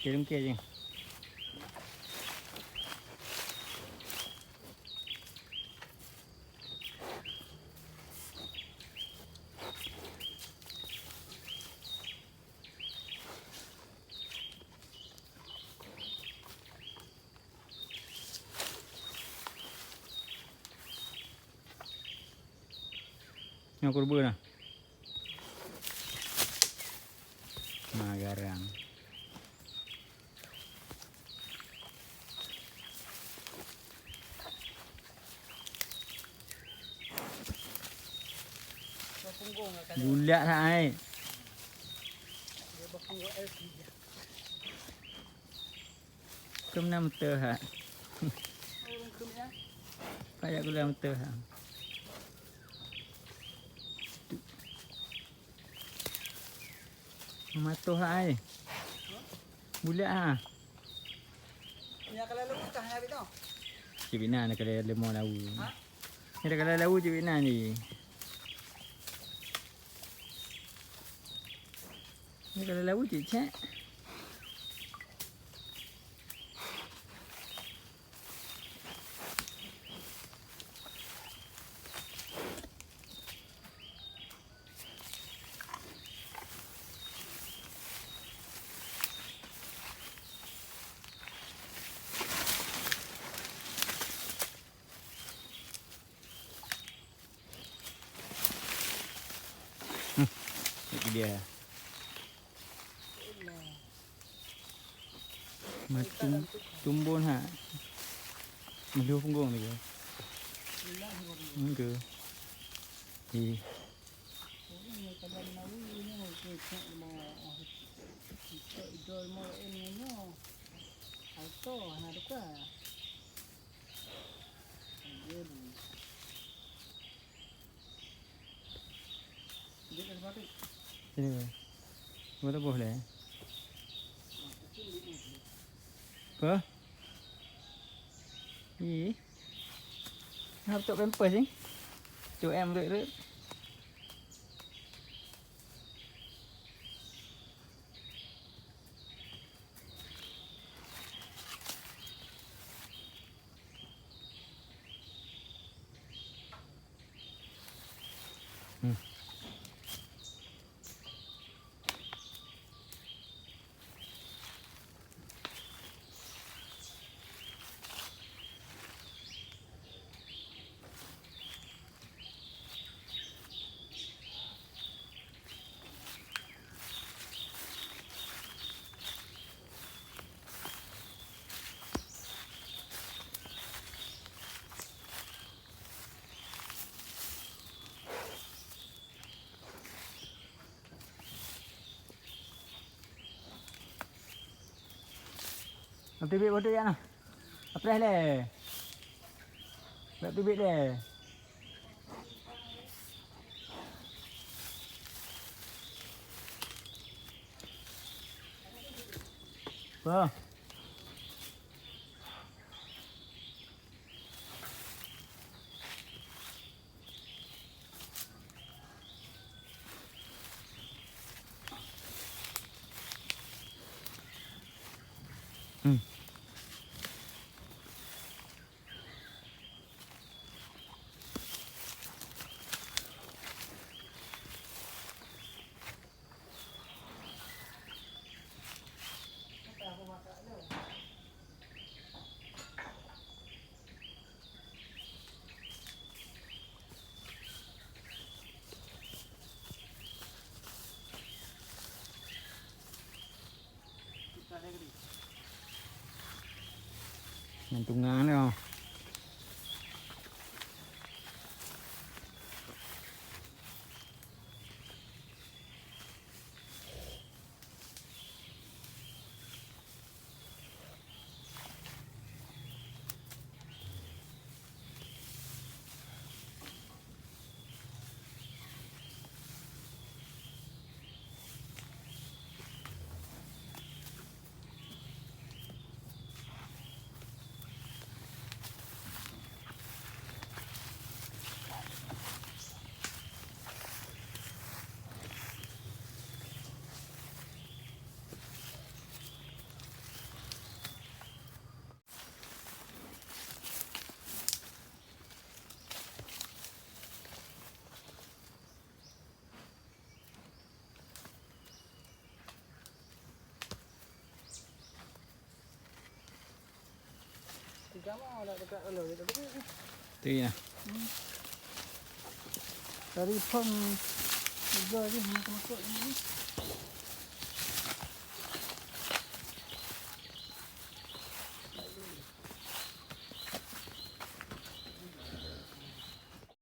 Kirim ke je. Yang kurba lah. Garang. Bulat tak ai. Dia berpunggung LP je. Kem nam teh ha. Orang kemnya. Kayak gula teh ha. Matuh ai. Bulat ha. Ni kalau lu kah hari tu? Cibina nak kena lemon lau. Ha? Ni dah kena lau cibina ni. Ni kena lau cik. Itu dia. Macam tumbun ha. Melu punggung ni ke? Enggak. Eh. Sini. Boleh boleh. Apa? Ih. Nak tok pampers ni. Tok em rut. Apa tibik bodoh ya nah. Apa le? Buat tibik le. Apa? Nantungan dia. kamu ada dekat ulu itu. Tu ya. Dari pun juga ni masuk ni.